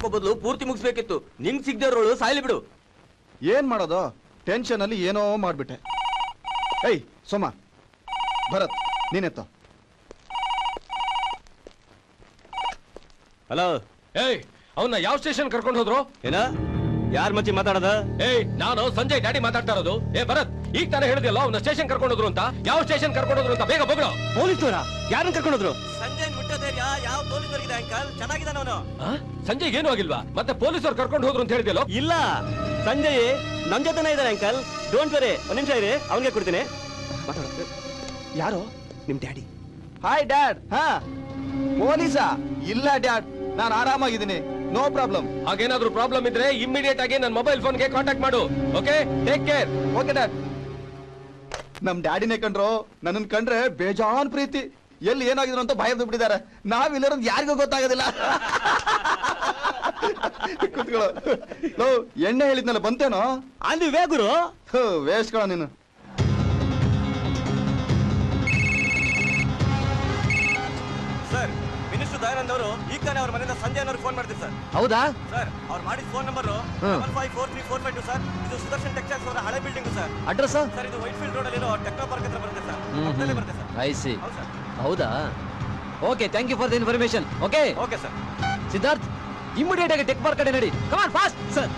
ಬದಲು ಪೂರ್ತಿ ಮುಗಿಸ್ಬೇಕಿತ್ತು. ನಿಂಗ್ ಸಿಗ್ದೇವ್ರಳು ಸಾಯ್ಲಿ ಬಿಡು. ಏನ್ ಮಾಡೋದು, ಟೆನ್ಷನ್ ಅಲ್ಲಿ ಏನೋ ಮಾಡ್ಬಿಟ್ಟೆ. ಏಯ್ ಸೋಮ, ಭರತ್ ನೀನೆತ್ತ. ಹಲೋ. ಏಯ್ ಅವನ್ನ ಯಾವ ಸ್ಟೇಷನ್ ಕರ್ಕೊಂಡು ಹೋದ್ರು? ಏನ ಯಾರ ಮಚ್ಚಿ ಮಾತಾಡದ? ಏಯ್ ನಾನು ಸಂಜಯ್ ಡ್ಯಾಡಿ ಮಾತಾಡ್ತಾ ಇರೋದು. ಏ ಭರತ್, ಈಗ ತಾನೇ ಹೇಳಿದ್ಯಲ್ಲ ಅವನ್ನ ಸ್ಟೇಷನ್ ಕರ್ಕೊಂಡೋದ್ರು ಅಂತ. ಯಾವ ಸ್ಟೇಷನ್ ಕರ್ಕೊಂಡೋದ್ರು ಅಂತ ಬೇಗ ಬಗ್ಳು. ಪೊಲೀಸರ ಯಾರನ್ನ ಕರ್ಕೊಂಡೋದ್ರು? ಸಂಜಯ್ ಮುಟ್ಟದೇರಿಯ ಯಾವ ಪೊಲೀಸರಿಗೆ ಅಂಕಲ್ ಚೆನ್ನಾಗಿದ್ದಾನ ಅವನು. ಸಂಜಯ್ ಏನು ಆಗಿಲ್ವಾ? ಮತ್ತೆ ಪೊಲೀಸರು ಕರ್ಕೊಂಡು ಹೋದ್ರು ಅಂತ ಹೇಳಿದ್ಯಲ್ಲ. ಇಲ್ಲ, ಸಂಜಯ್ ನಮ್ ಜೊತೆನೇ ಇದ್ದಾನೆ ಅಂಕಲ್. ಡೋಂಟ್ ವರಿ, ಒಂದ್ ನಿಮಿಷ ಇರಿ, ಅವನಿಗೆ ಕೊಡ್ತೀನಿ. ಯಾರು? ನಿಮ್ ಡ್ಯಾಡಿ. Hi dad. ಹಾ ಪೊಲೀಸಾ? ಇಲ್ಲ ಡ್ಯಾಡ್, ನಾನು ಆರಾಮಾಗಿದ್ದೀನಿ, ನೋ ಪ್ರಾಬ್ಲಮ್. ಹಾಗೇನಾದ್ರೂ ಪ್ರಾಬ್ಲಮ್ ಇದ್ರೆ ಇಮಿಡಿಯೇಟ್ ಆಗಿ ನನ್ನ ಮೊಬೈಲ್ ಫೋನ್ಗೆ ಕಾಂಟ್ಯಾಕ್ಟ್ ಮಾಡು. Okay, take care. Okay dad. ನಮ್ ಡ್ಯಾಡಿನೇ ಕಂಡ್ರು, ನನ್ನನ್ ಕಂಡ್ರೆ ಬೇಜಾನ್ ಪ್ರೀತಿ. ಎಲ್ಲಿ ಏನಾಗಿದ್ರು ಅಂತ ಭಯ ಬಿಟ್ಟಿದ್ದಾರೆ. ನಾವಿಲ್ಲರ ಯಾರಿಗೂ ಗೊತ್ತಾಗೋದಿಲ್ಲ. ಕುತ್ಕೊಳ್ಳೋ. ಲೋ, ಎಣ್ಣೆ ಹೇಳಿದ್ನಲ್ಲ ಬಂತೇನೋ? ಅಲ್ಲಿ ವೇಗುರು ವೇಸ್ಟ್ ಕಣ ನೀನು. ಸರ್, ಮಿನಿಸ್ಟರ್ ದಯಾನಂದ್ ಅವರು ಈಗ ತಾನೇ ಅವ್ರ ಮನೆಯಿಂದ ಸಂಜಯ್ ಅವ್ರಿಗೆ ಫೋನ್ ಮಾಡಿದ್ರು ಸರ್. ಹೌದಾ ಸರ್? ಅವ್ರು ಮಾಡಿದ ಫೋನ್ ನಂಬರ್ 554345 ಸರ್. ಇದು ಸುದರ್ಶನ್ ಟೆಕ್ಸ್ಟೈಲ್ಸ್ ಅವರ ಹಳೆ ಬಿಲ್ಡಿಂಗ್ ಸರ್. ಅಡ್ರೆಸ್ ಸರ್ ಇದು ವೈಟ್ ಫೀಲ್ಡ್ ರೋಡ್ ಅಲ್ಲಿ ಟೆಕ್ನೋ ಪಾರ್ಕ್ ಹತ್ರ ಬರುತ್ತೆ ಸರ್. ಪಕ್ಕದಲ್ಲೇ ಬರುತ್ತೆ ಸರ್. I see. ಹೌದು ಸರ್. ಹೌದಾ? Okay, thank you for the information. Okay okay sir. Siddharth, immediate ಆಗಿ ಟೆಕ್ ಪಾರ್ಕ್ ಕಡೆ ನಡಿ. Come on fast. Sir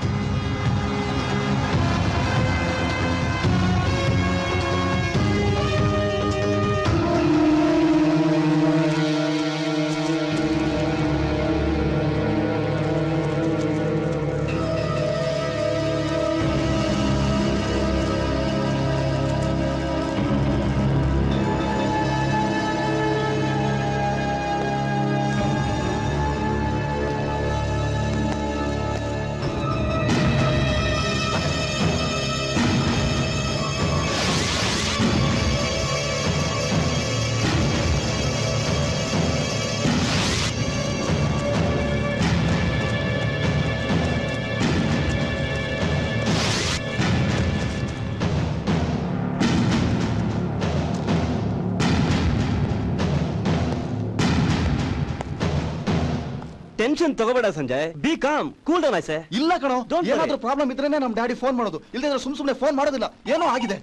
tension ತಗೋಬೇಡ Sanjay, be calm, cool down ಐಸೆ. ಇಲ್ಲ ಕಣೋ, Don't worry. ಏನಾದ್ರೂ ಪ್ರಾಬ್ಲಮ್ ಇದ್ರೇನೆ ನಮ್ ಡ್ಯಾಡಿ ಫೋನ್ ಮಾಡೋದು, ಇಲ್ಲದಿದ್ರೆ ಸುಮ್ನೆ ಫೋನ್ ಮಾಡೋದಿಲ್ಲ. ಏನೋ ಆಗಿದೆ.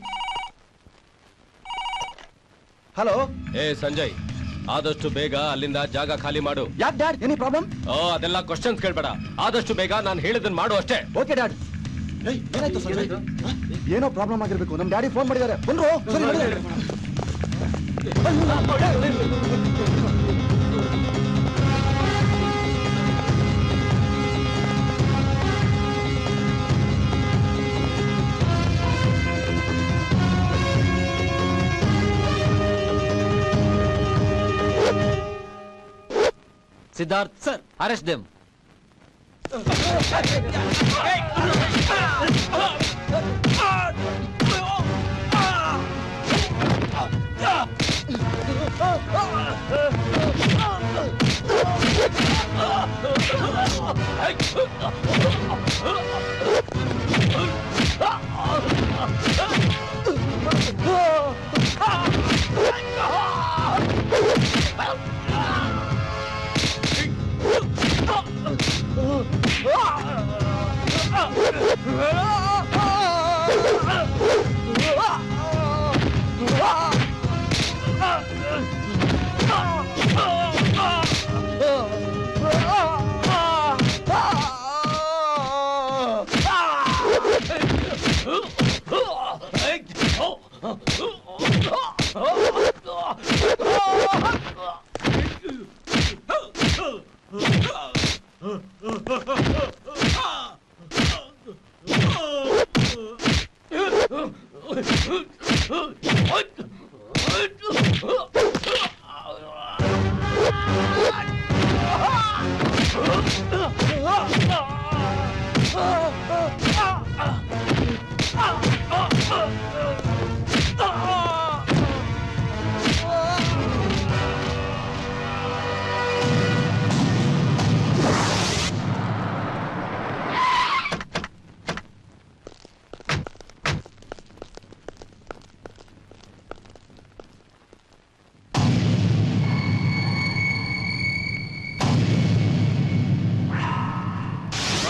ಹಲೋ. ಏ ಸಂಜಯ್, ಆದಷ್ಟು ಬೇಗ ಅಲ್ಲಿಂದ ಜಾಗ ಖಾಲಿ ಮಾಡು. ಯಾಕೆ ಡ್ಯಾಡ್, ಎನಿ ಪ್ರಾಬ್ಲಮ್? ಅದೆಲ್ಲ ಕ್ವಶನ್ಸ್ ಕೇಳ್ಬೇಡ. ಆದಷ್ಟು ಬೇಗ ನಾನು ಹೇಳಿದ್ದನ್ನ ಮಾಡು ಅಷ್ಟೇ. Okay dad. ಏನಾಯ್ತು ಸಂಜಯ್? ಏನೋ ಪ್ರಾಬ್ಲಮ್ ಆಗಿರ್ಬೇಕು, ನಮ್ ಡ್ಯಾಡಿ ಫೋನ್ ಮಾಡಿದ್ದಾರೆ. ಬಂದ್ರು. ಸರಿ Siddharth, sir, arrest them.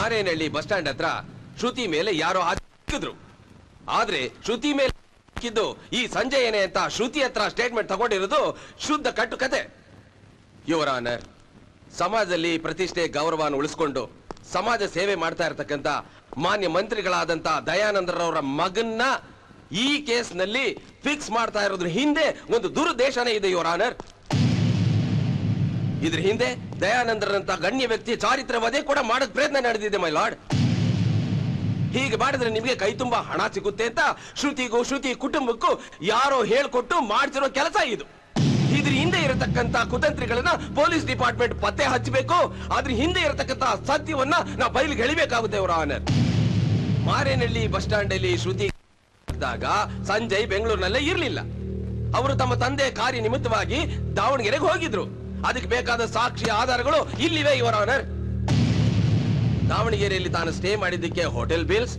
Marenahalli bus stand ಹತ್ರ ಶ್ರುತಿ ಮೇಲೆ ಯಾರೋ ಹಾಕಿದ್ರು. ಆದ್ರೆ ಶ್ರುತಿ ಮೇಲೆ ಹಾಕಿದ್ದು ಈ ಸಂಜಯನೇ ಅಂತ ಶ್ರುತಿ ಹತ್ರ ಸ್ಟೇಟ್ಮೆಂಟ್ ತಗೊಂಡಿರೋದು ಶುದ್ಧ ಕಟ್ಟು ಕತೆ. ಯುವರ್ ಆನರ್, ಸಮಾಜದಲ್ಲಿ ಪ್ರತಿಷ್ಠೆ ಗೌರವವನ್ನು ಉಳಿಸ್ಕೊಂಡು ಸಮಾಜ ಸೇವೆ ಮಾಡ್ತಾ ಇರತಕ್ಕಂತ ಮಾನ್ಯ ಮಂತ್ರಿಗಳಾದಂತ ದಯಾನಂದರವರ ಮಗನ್ನ ಈ ಕೇಸ್ನಲ್ಲಿ ಫಿಕ್ಸ್ ಮಾಡ್ತಾ ಇರೋದ್ರ ಹಿಂದೆ ಒಂದು ದುರುದ್ದೇಶನೇ ಇದೆ ಯುವರ್ ಆನರ್. ಇದ್ರ ಹಿಂದೆ ದಯಾನಂದರಂತ ಗಣ್ಯ ವ್ಯಕ್ತಿ ಚಾರಿತ್ರ ವಧೆ ಕೂಡ ಮಾಡಕ್ ಪ್ರಯತ್ನ ನಡೆದಿದೆ ಮೈ ಲಾರ್ಡ್. ಹೀಗೆ ಮಾಡಿದ್ರೆ ನಿಮಗೆ ಕೈ ತುಂಬಾ ಹಣ ಸಿಗುತ್ತೆ ಅಂತ ಶ್ರುತಿಗೂ ಶ್ರುತಿ ಕುಟುಂಬಕ್ಕೂ ಯಾರೋ ಹೇಳ್ಕೊಟ್ಟು ಮಾಡ್ತಿರೋ ಕೆಲಸ ಇದು. ಇದ್ರ ಹಿಂದೆ ಇರತಕ್ಕಂತ ಕುತಂತ್ರಿಗಳನ್ನ ಪೊಲೀಸ್ ಡಿಪಾರ್ಟ್ಮೆಂಟ್ ಪತ್ತೆ ಹಚ್ಚಬೇಕು. ಅದ್ರ ಹಿಂದೆ ಇರತಕ್ಕಂತ ಸತ್ಯವನ್ನ ನಾವು ಬಯಲಿಗೆ ಎಳಿಬೇಕಾಗುತ್ತೆ ಅವರ ಆನರ್. ಮಾರೇನಹಳ್ಳಿ ಬಸ್ ಸ್ಟ್ಯಾಂಡ್ ಅಲ್ಲಿ ಶ್ರುತಿ ಸಂಜಯ್ ಬೆಂಗಳೂರಿನಲ್ಲೇ ಇರ್ಲಿಲ್ಲ. ಅವರು ತಮ್ಮ ತಂದೆ ಕಾರ್ಯ ನಿಮಿತ್ತವಾಗಿ ದಾವಣಗೆರೆಗೆ ಹೋಗಿದ್ರು. ಅದಕ್ಕೆ ಬೇಕಾದ ಸಾಕ್ಷಿ ಆಧಾರಗಳು ಇಲ್ಲಿವೆ ಯುವರ್ ಆನರ್. ದಾವಣಗೆರೆಯಲ್ಲಿ ತಾನು ಸ್ಟೇ ಮಾಡಿದ್ದಕ್ಕೆ ಹೋಟೆಲ್ ಬಿಲ್ಸ್,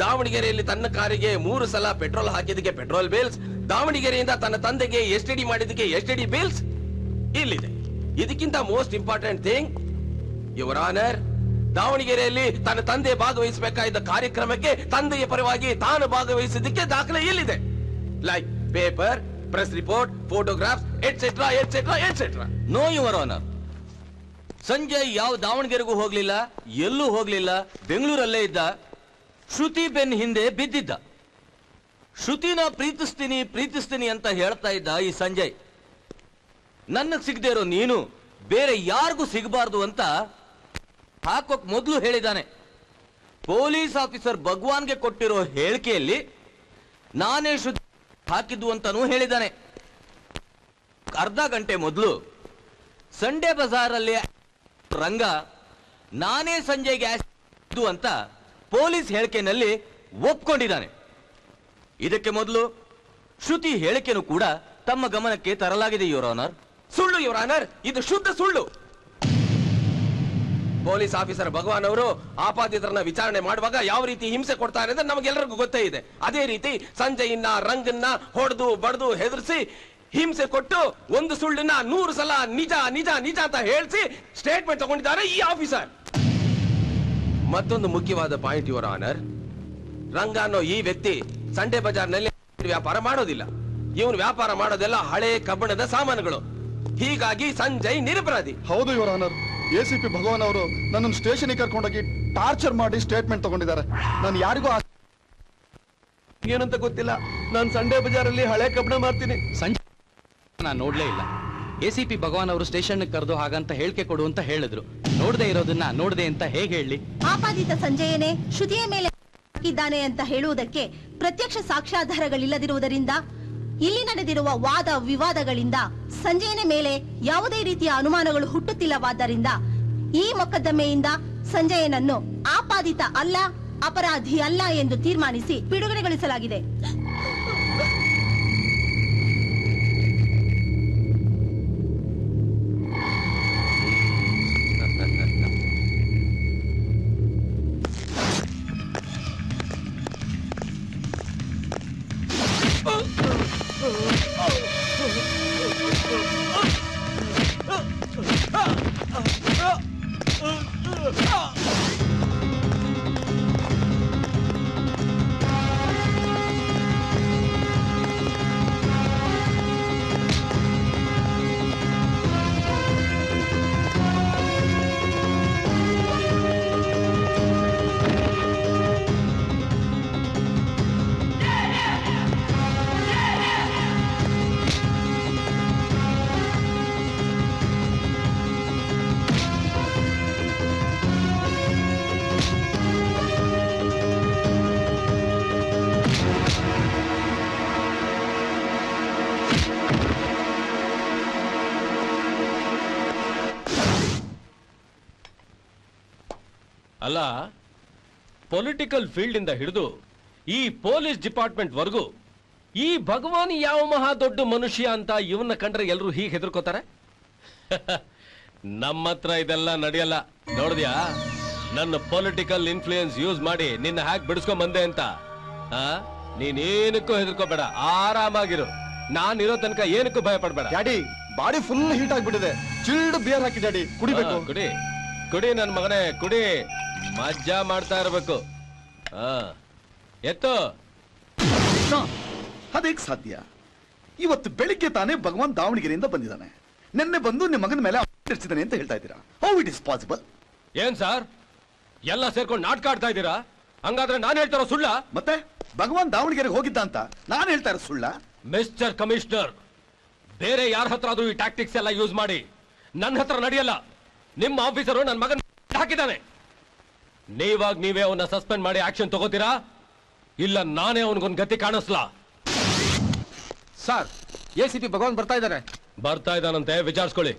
ದಾವಣಗೆರೆಯಲ್ಲಿ ತನ್ನ ಕಾರಿಗೆ 3 ಸಲ ಪೆಟ್ರೋಲ್ ಹಾಕಿದ್ದಕ್ಕೆ ಪೆಟ್ರೋಲ್ ಬಿಲ್ಸ್, ದಾವಣಗೆರೆಯಿಂದ ತನ್ನ ತಂದೆಗೆ ಎಸ್ಟಿಡಿ ಮಾಡಿದ್ದಕ್ಕೆ ಎಸ್ಟಿಡಿ ಬಿಲ್ಸ್ ಇಲ್ಲಿದೆ. ಇದಕ್ಕಿಂತ most important thing your honour, ದಾವಣಗೆರೆಯಲ್ಲಿ ತನ್ನ ತಂದೆ ಭಾಗವಹಿಸಬೇಕಾದ ಕಾರ್ಯಕ್ರಮಕ್ಕೆ ತಂದೆಯ ಪರವಾಗಿ ತಾನು ಭಾಗವಹಿಸಿದ್ದಕ್ಕೆ ದಾಖಲೆ ಇಲ್ಲಿದೆ. Like paper, press report, photographs et cetera et cetera et cetera. Know your honour, Sanjay ಯಾವ ದಾವಣಗೆರೆಗೂ ಹೋಗ್ಲಿಲ್ಲ, ಎಲ್ಲೂ ಹೋಗ್ಲಿಲ್ಲ, ಬೆಂಗಳೂರಲ್ಲೇ ಇದ್ದ. ಶ್ರುತಿ ಬೆನ್ ಹಿಂದೆ ಬಿದ್ದಿದ್ದ. ಶ್ರುತಿನ ಪ್ರೀತಿಸ್ತೀನಿ ಪ್ರೀತಿಸ್ತೀನಿ ಅಂತ ಹೇಳ್ತಾ ಇದ್ದ ಈ ಸಂಜಯ್. ನನಗ್ ಸಿಗದೆ ಇರೋ ನೀನು ಬೇರೆ ಯಾರಿಗೂ ಸಿಗಬಾರ್ದು ಅಂತ ಹಾಕೋಕ್ ಮೊದಲು ಹೇಳಿದಾನೆ. ಪೊಲೀಸ್ ಆಫೀಸರ್ ಭಗವಾನ್ಗೆ ಕೊಟ್ಟಿರೋ ಹೇಳಿಕೆಯಲ್ಲಿ ನಾನೇ ಶ್ರುತಿ ಹಾಕಿದ್ದು ಅಂತಾನೂ ಹೇಳಿದಾನೆ. ಅರ್ಧ ಗಂಟೆ ಮೊದಲು ಸಂಡೇ ಬಜಾರಲ್ಲಿ ರಂಗ ನಾನೇ ಸಂಜಯ್ಗೆ ಅಂತ ಪೊಲೀಸ್ ಹೇಳಿಕೆನಲ್ಲಿ ಒಪ್ಕೊಂಡಿದ್ದಾನೆ. ಇದಕ್ಕೆ ಮೊದಲು ಶ್ರುತಿ ಹೇಳಿಕೆನೂ ಕೂಡ ತಮ್ಮ ಗಮನಕ್ಕೆ ತರಲಾಗಿದೆ ಯುವರ್ ಆನರ್. ಸುಳ್ಳು ಯುವರ್ ಆನರ್, ಇದು ಶುದ್ಧ ಸುಳ್ಳು. ಪೊಲೀಸ್ ಆಫೀಸರ್ ಭಗವಾನ್ ಅವರು ಆಪಾದಿತರನ್ನ ವಿಚಾರಣೆ ಮಾಡುವಾಗ ಯಾವ ರೀತಿ ಹಿಂಸೆ ಕೊಡ್ತಾರೆ ಅಂತ ನಮಗೆಲ್ಲರಿಗೂ ಗೊತ್ತೇ ಇದೆ. ಅದೇ ರೀತಿ ಸಂಜಯ್ನ ರಂಗನ್ನ ಹೊಡೆದು ಬಡ್ದು ಹೆದರಿಸಿ ಹಿಂಸೆ ಕೊಟ್ಟು ಒಂದು ಸುಳ್ಳನ್ನ 100 ಸಲ ನಿಜ ನಿಜ ನಿಜ ಅಂತ ಹೇಳಿಸಿ ಸ್ಟೇಟ್ಮೆಂಟ್ ತಗೊಂಡಿದ್ದಾರೆ ಈ ಆಫೀಸರ್. ಮತ್ತೊಂದು ಮುಖ್ಯವಾದ ಪಾಯಿಂಟ್ ಯುವರ್ ಆನರ್, ರಂಗ ಅನ್ನೋ ಈ ವ್ಯಕ್ತಿ ಸಂಡೆ ಬಜಾರ್ನಲ್ಲಿ ವ್ಯಾಪಾರ ಮಾಡೋದಿಲ್ಲ. ಇವನು ವ್ಯಾಪಾರ ಮಾಡೋದೆಲ್ಲ ಹಳೆ ಕಬ್ಬಿಣದ ಸಾಮಾನುಗಳು. ಹೀಗಾಗಿ ಸಂಜಯ್ ನಿರಪರಾಧಿ. ಹೌದು ಯುವರ್ ಆನರ್, ACP ಭಗವಾನ್ ಅವರು ನನ್ನನ್ನು ಸ್ಟೇಷನ್ಗೆ ಕರ್ಕೊಂಡೋಗಿ ಟಾರ್ಚರ್ ಮಾಡಿ ಸ್ಟೇಟ್ಮೆಂಟ್ ತಗೊಂಡಿದ್ದಾರೆ. ನಾನು ಯಾರಿಗೂ ಏನಂತ ಗೊತ್ತಿಲ್ಲ. ನಾನು ಸಂಡೇ ಬಜಾರಲ್ಲಿ ಹಳೆ ಕಬ್ಬಣ ಮಾಡ್ತೀನಿ. ಸಂಜಯ್ ನಾನು ನೋಡ್ಲೇ ಇಲ್ಲ. ACP ಭಗವಾನ್ ಅವರು ಸ್ಟೇಷನ್ ಕರೆದು ಹಾಗಂತ ಹೇಳಿಕೆ ಕೊಡು ಅಂತ ಹೇಳಿದ್ರು. ನೋಡದೆ ಇರೋದನ್ನ ನೋಡದೆ ಅಂತ ಹೇಗೆ ಹೇಳಿ? ಆಪಾದಿತ ಸಂಜಯನೇ ಶ್ರುತಿಯ ಮೇಲೆ ಹಾಕಿದ್ದಾನೆ ಅಂತ ಹೇಳುವುದಕ್ಕೆ ಪ್ರತ್ಯಕ್ಷ ಸಾಕ್ಷ್ಯಾಧಾರಗಳಿಲ್ಲದಿರುವುದರಿಂದ ಇಲ್ಲಿ ನಡೆದಿರುವ ವಾದ ವಿವಾದಗಳಿಂದ ಸಂಜಯನ ಮೇಲೆ ಯಾವುದೇ ರೀತಿಯ ಅನುಮಾನಗಳು ಹುಟ್ಟುತ್ತಿಲ್ಲವಾದ್ದರಿಂದ ಈ ಮೊಕದ್ದಮೆಯಿಂದ ಸಂಜಯನನ್ನು ಆಪಾದಿತ ಅಲ್ಲ, ಅಪರಾಧಿ ಅಲ್ಲ ಎಂದು ತೀರ್ಮಾನಿಸಿ ಬಿಡುಗಡೆಗೊಳಿಸಲಾಗಿದೆ. ಅಲ್ಲ, ಪೊಲಿಟಿಕಲ್ ಫೀಲ್ಡ್ ಇಂದ ಹಿಡಿದು ಈ ಪೊಲೀಸ್ ಡಿಪಾರ್ಟ್ಮೆಂಟ್ ವರೆಗೂ ಈ ಭಗವಾನ್ ಯಾವ ಮಹಾ ದೊಡ್ಡ ಮನುಷ್ಯ ಅಂತ ಇವನ್ನ ಕಂಡ್ರೆ ಎಲ್ಲರೂ ಹೀಗೆ ಹೆದರ್ಕೋತಾರೆ. ನಮ್ಮ ಹತ್ರ ಇದೆಲ್ಲ ನಡೆಯಲ್ಲ. ನೋಡಿದ್ಯಾ ನನ್ನ ಪೊಲಿಟಿಕಲ್ ಇನ್ಫ್ಲೂಯೆನ್ಸ್ ಯೂಸ್ ಮಾಡಿ ನಿನ್ನ ಹ್ಯಾಕ್ ಬಿಡಿಸ್ಕೊಂಡ್ ಬಂದೆ ಅಂತ. ನೀನೇನಕ್ಕೂ ಹೆದರ್ಕೋಬೇಡ, ಆರಾಮಾಗಿರು. ನಾನಿರೋ ತನಕ ಏನಕ್ಕೂ ಭಯ ಪಡ್ಬೇಡ. ಡ್ಯಾಡಿ ಬಾಡಿ ಫುಲ್ ಹೀಟ್ ಆಗ್ಬಿಟ್ಟಿದೆ. ಚಿಲ್ಡ್ ಬಿಯರ್ ಹಾಕಿ ಡ್ಯಾಡಿ, ಕುಡಿಬೇಕು. ಕುಡಿ ಕುಡಿ ನನ್ನ ಮಗನೇ ಕುಡಿ. ಮಜ್ಜಾ ಮಾಡ್ತಾ ಇರ್ಬೇಕು. ಎತ್ತು. ಅದೇಗ್ ಸಾಧ್ಯ? ಇವತ್ತು ಬೆಳಿಗ್ಗೆ ತಾನೇ ಭಗವಾನ್ ದಾವಣಗೆರೆಯಿಂದ ಬಂದಿದ್ದಾನೆ. ನಿನ್ನೆ ಬಂದು ನಿಮ್ಮ ಮಗನ ಮೇಲೆ ತಿಳಿಸಿದ್ದಾನೆ ಅಂತ ಹೇಳ್ತಾ ಇದ್ದೀರಾ? How it is possible? ಏನ್ ಸರ್ ಎಲ್ಲ ಸೇರ್ಕೊಂಡು ನಾಟಕ ಆಡ್ತಾ ಇದ್ದೀರಾ? ಹಂಗಾದ್ರೆ ನಾನು ಹೇಳ್ತಾರೋ ಸುಳ್ಳ? ಮತ್ತೆ ಭಗವಾನ್ ದಾವಣಗೆರೆಗೆ ಹೋಗಿದ್ದ ಅಂತ ನಾನು ಹೇಳ್ತಾ ಇರೋ ಸುಳ್ಳ? ಮಿಸ್ಟರ್ ಕಮಿಷನರ್, ಬೇರೆ ಯಾರ ಹತ್ರ ಅದು ಈ ಟ್ಯಾಕ್ಟಿಕ್ಸ್ ಎಲ್ಲ ಯೂಸ್ ಮಾಡಿ ನನ್ನ ಹತ್ರ ನಡೆಯಲ್ಲ. ನಿಮ್ಮ ಆಫೀಸರು ನನ್ನ ಮಗನ ಹಾಕಿದ್ದಾನೆ. ನೀವೇ ಅವನ್ನ ಸಸ್ಪೆಂಡ್ ಮಾಡಿ ಆಕ್ಷನ್ ತಗೋತೀರಾ, ಇಲ್ಲ ನಾನೇ ಅವನಿಗೊಂದು ಗತಿ ಕಾಣಿಸ್ಲಾ? ಸರ್, ACP ಭಗವಾನ್ ಬರ್ತಾ ಇದ್ದಾನಂತೆ, ವಿಚಾರಿಸ್ಕೊಳ್ಳಿ.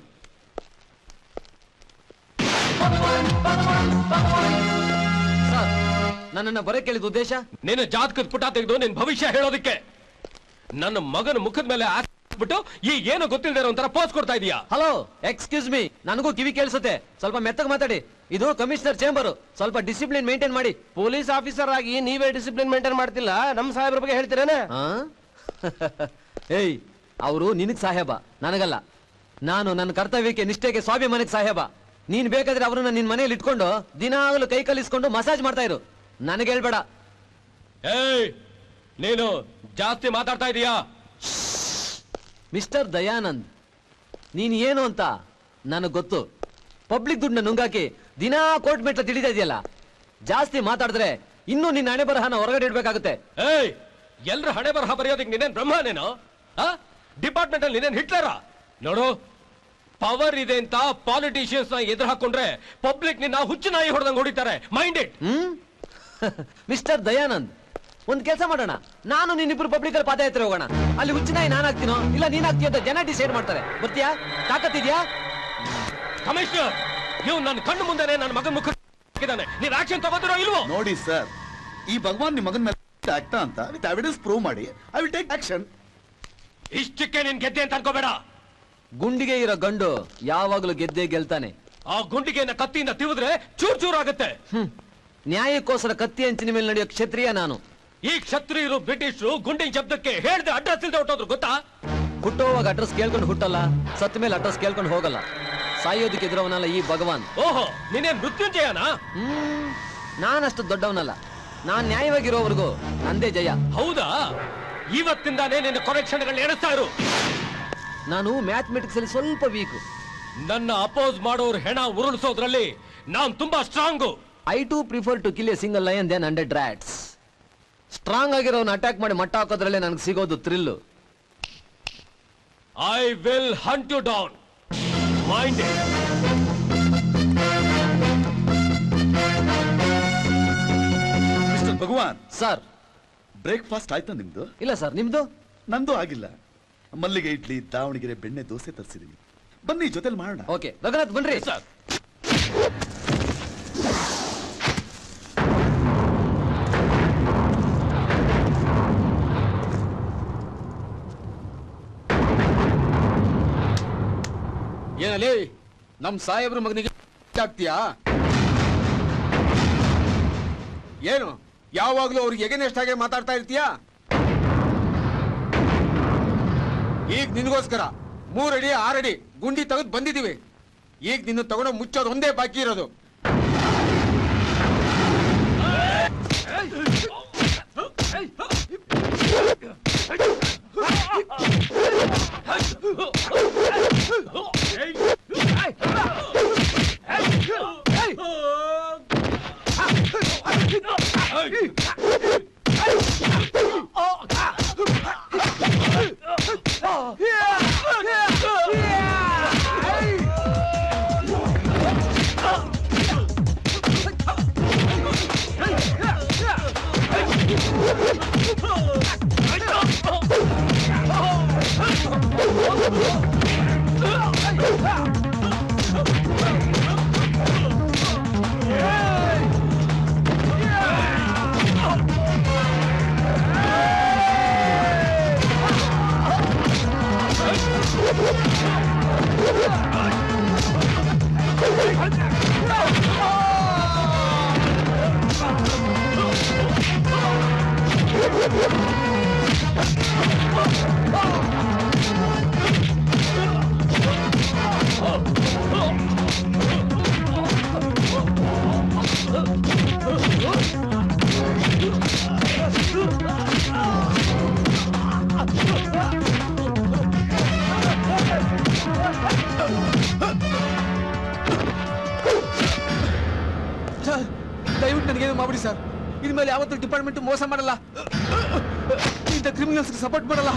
ಸರ್, ನನ್ನನ್ನ ಬರ ಕೇಳಿದ ಉದ್ದೇಶ ನಿನ್ನ ಜಾತಕದ ಪುಟ ತೆಗೆದು ನಿನ್ ಭವಿಷ್ಯ ಹೇಳೋದಕ್ಕೆ. ನನ್ನ ಮಗನ ಮುಖದ ಮೇಲೆ ಬಿಟ್ಟು ಈ ಏನು ಗೊತ್ತಿಲ್ಲದೆ ಒಂಥರ ಪೋಸ್ ಕೊಡ್ತಾ ಇದೀಯಾ? ಹಲೋ, ಎಕ್ಸ್ಕ್ಯೂಸ್ ಮೀ, ನನಗೂ ಕಿವಿ ಕೇಳಿಸುತ್ತೆ. ಸ್ವಲ್ಪ ಮೆತ್ತಗೆ ಮಾತಾಡಿ. ಇದು ಕಮಿಷನರ್ ಚೇಂಬರ್, ಸ್ವಲ್ಪ ಡಿಸಿಪ್ಲಿನ್ ಮೇಂಟೈನ್ ಮಾಡಿ. ಪೊಲೀಸ್ ಆಫೀಸರ್ ಆಗಿ ನೀವೇ ಡಿಸಿಪ್ಲಿನ್ ಮೇಂಟೈನ್ ಮಾಡ್ತಿಲ್ಲ, ನಮ್ಮ ಸಾಹೇಬ್ರ ಬಗ್ಗೆ ಹೇಳ್ತೀರೇನೆ? ಏಯ್, ಅವರು ನಿನಗ್ ಸಾಹೇಬ, ನನಗಲ್ಲ. ನಾನು ನನ್ನ ಕರ್ತವ್ಯಕ್ಕೆ ನಿಷ್ಠೆಗೆ ಸ್ವಾಭಿಮಾನಕ್ಕೆ ಸಾಹೇಬ. ನೀನ್ ಬೇಕಾದ್ರೆ ಅವ್ರನ್ನ ನಿನ್ ಮನೆಯಲ್ಲಿ ಇಟ್ಕೊಂಡು ದಿನಾಗಲೂ ಕೈ ಕಲಿಸ್ಕೊಂಡು ಮಸಾಜ್ ಮಾಡ್ತಾ ಇರು, ನನಗೆ ಹೇಳ್ಬೇಡ. ಏಯ್, ನೀನು ಜಾಸ್ತಿ ಮಾತಾಡ್ತಾ ಇದೀಯಾ? ಮಿಸ್ಟರ್ ದಯಾನಂದ್, ನೀನ್ ಏನು ಅಂತ ನನಗ್ ಗೊತ್ತು. ಪಬ್ಲಿಕ್ ದುಡ್ಡನ್ನ ನುಂಗಾಕಿ ದಿನಾ ಕೋರ್ಟ್ ಮೆಟ್ಲ ತಿಳಿತಾ ಇದೆಯಲ್ಲ. ಜಾಸ್ತಿ ಮಾತಾಡಿದ್ರೆ ಇನ್ನೂ ನಿನ್ನ ಹಣೆ ಬರಹನ ಹೊರಗಡೆ ಇಡ್ಬೇಕಾಗುತ್ತೆ. ಏಯ್, ಎಲ್ರ ಹಣೆ ಬರಹ ಬರೆಯೋದಕ್ಕೆ ನೀನೇನ್ ಬ್ರಹ್ಮನೇನೋ? ಡಿಪಾರ್ಟ್ಮೆಂಟ್ ಅಲ್ಲಿ ನೀನೇನ್ ಹಿಟ್ಲರ? ನೋಡು, ಪವರ್ ಇದೆ ಅಂತ ಪಾಲಿಟಿಷಿಯನ್ಸ್ ನ ಎದುರು ಹಾಕೊಂಡ್ರೆ ಪಬ್ಲಿಕ್ ನಿನ್ನ ಹುಚ್ಚು ನಾಯಿ ಹೊಡೆದಂಗ್ ಹೊಡಿತಾರೆ. Mind it. ಮಿಸ್ಟರ್ ದಯಾನಂದ್, ಒಂದ್ ಕೆಲಸ ಮಾಡೋಣ, ನಾನು ನೀನಿಬ್ರು ಪಬ್ಲಿಕ್ ಅಲ್ಲಿ ಪಾದಯಾತ್ರೆ ಹೋಗೋಣ. ಅಲ್ಲಿ ಹುಚ್ಚನಾಯಿ ನಾನು ಆಗ್ತೀನೋ ಇಲ್ಲ ನೀನ್ ಆಗ್ತೀಯ ಅಂತ ಜನ ಡಿಸೈಡ್ ಮಾಡ್ತಾರೆ. ಬರ್ತೀಯಾ? ತಾಕತ್ತಿದ್ಯಾ? ಕಮಿಷನರ್, ನೀವು ನನ್ನ ಕಣ್ಣು ಮುಂದೆನೆ ನನ್ನ ಮಗನ ಮುಖ ಹಾಕಿದ್ದಾನೆ. ನೀವು ಆಕ್ಷನ್ ತಗೋತಿರೋ ಇಲ್ವೋ? ನೋಡಿ ಸರ್, ಈ ಭಗವಾನ್ ನಿಮ್ಮ ಮಗನ ಮೇಲೆ ಆಗ್ತಾ ಅಂತ ವಿತ್ ಎವಿಡೆನ್ಸ್ ಪ್ರೂವ್ ಮಾಡಿ ಐ ವಿಲ್ ಟೇಕ್ ಆಕ್ಷನ್. ಇಷ್ಟಕ್ಕೆ ನೀನ್ ಗೆದ್ದೆ ಅಂತ ಅನ್ಕೋಬೇಡ. ಗುಂಡಿಗೆ ಇರೋ ಗಂಡು ಯಾವಾಗ್ಲೂ ಗೆದ್ದೆ ಗೆಲ್ತಾನೆ. ಆ ಗುಂಡಿಗೆಯನ್ನ ಕತ್ತಿಯಿಂದ ತಿವಿದ್ರೆ ಚೂರ್ ಚೂರ್ ಆಗುತ್ತೆ. ನ್ಯಾಯಕ್ಕೋಸ್ಕರ ಕತ್ತಿ ಅಂಚಿನ ಮೇಲೆ ನಡೆಯೋ ಕ್ಷತ್ರಿಯ ನಾನು. ಈ ಕ್ಷತ್ರಿಯರು ಬ್ರಿಟಿಷರು ಗುಂಡಿನ ಶಬ್ದಕ್ಕೆ ಹೇಳ್ದೆ ಅಡ್ರೆಸ್ ಇಲ್ದೆ ಹೊಟ್ಟೋದ್ರು, ಗೊತ್ತಾ? ಹುಟ್ಟೋವಾಗ ಅಡ್ರೆಸ್ ಕೇಳ್ಕೊಂಡು ಹುಟ್ಟಲ್ಲ, ಸತ್ತ ಮೇಲೆ ಅಡ್ರೆಸ್ ಕೇಳ್ಕೊಂಡು ಹೋಗಲ್ಲ. ಸಾಯೋದಕ್ಕೆ ಎದುರವನಲ್ಲ ಈ ಭಗವಾನ್. ಓಹೋ, ನೀನೇ ಮೃತ್ಯುಂಜಯನಾ? ನಾನಷ್ಟು ದೊಡ್ಡವನಲ್ಲ. ನಾನ್ ನ್ಯಾಯವಾಗಿರೋವರೆಗೂ ನಂದೇ ಜಯ. ಹೌದಾ? ಇವತ್ತಿಂದಾನೇ ನಿನ್ನ ಕೊರೆಕ್ಷನ್ಗಳನ್ನ ಎಣಿಸ್ತಾ ಇರು. ನಾನು ಮ್ಯಾಥಮೆಟಿಕ್ಸ್ ಅಲ್ಲಿ ಸ್ವಲ್ಪ ವೀಕ್. ನನ್ನ ಅಪೋಸ್ ಮಾಡೋರು ಹೆಣ ಉರುಳಿಸೋದ್ರಲ್ಲಿ ನಾನ್ ತುಂಬಾ strong. I to prefer to kill a single lion than 100 rats. Strong ಆಗಿರೋನ್ ಅಟ್ಯಾಕ್ ಮಾಡಿ ಮಟ್ಟ ಹಾಕೋದ್ರಲ್ಲೇ ನನಗೆ ಸಿಗೋದು thrill. I will hunt you down. Mind it. Mister Bhagwan sir, breakfast ಆಯ್ತಾ ನಿಮ್ದು? ಇಲ್ಲ ಸರ್, ನಿಮ್ದು? ನಂದು ಆಗಿಲ್ಲ. ಮಲ್ಲಿಗೆ ಇಡ್ಲಿ, ದಾವಣಗೆರೆ ಬೆಣ್ಣೆ ದೋಸೆ ತರಿಸಿದೀನಿ, ಬನ್ನಿ ಜೊತೆಲಿ ಮಾಡೋಣ. ಓಕೆ ರಘುನಾಥ್, ಬನ್ರಿ ಸರ್. ಏನಲ್ಲಿ ನಮ್ ಸಾಹೇಬ್ರ ಮಗನಿಗೆ ಆಗ್ತೀಯಾ? ಏನು ಯಾವಾಗ್ಲೂ ಅವ್ರಿಗೆ ಎಗನೆಷ್ಟಾಗೆ ಮಾತಾಡ್ತಾ ಇರ್ತೀಯಾ? ಈಗ ನಿನ್ಗೋಸ್ಕರ 3 ಅಡಿ 6 ಅಡಿ ಗುಂಡಿ ತೆಗೆದು ಬಂದಿದೀವಿ. ಈಗ ನಿನ್ನ ತಗೊಂಡು ಮುಚ್ಚೋದು ಒಂದೇ ಬಾಕಿ ಇರೋದು. ನನಗೇನು ಮಾಡ್ಬಿಡಿ ಸರ್. ಇನ್ಮೇಲೆ ಯಾವತ್ತೂ ಡಿಪಾರ್ಟ್ಮೆಂಟ್ ಮೋಸ ಮಾಡಲ್ಲ, ಇಂಥ ಕ್ರಿಮಿನಲ್ಸ್ಗೆ ಸಪೋರ್ಟ್ ಮಾಡಲ್ಲ.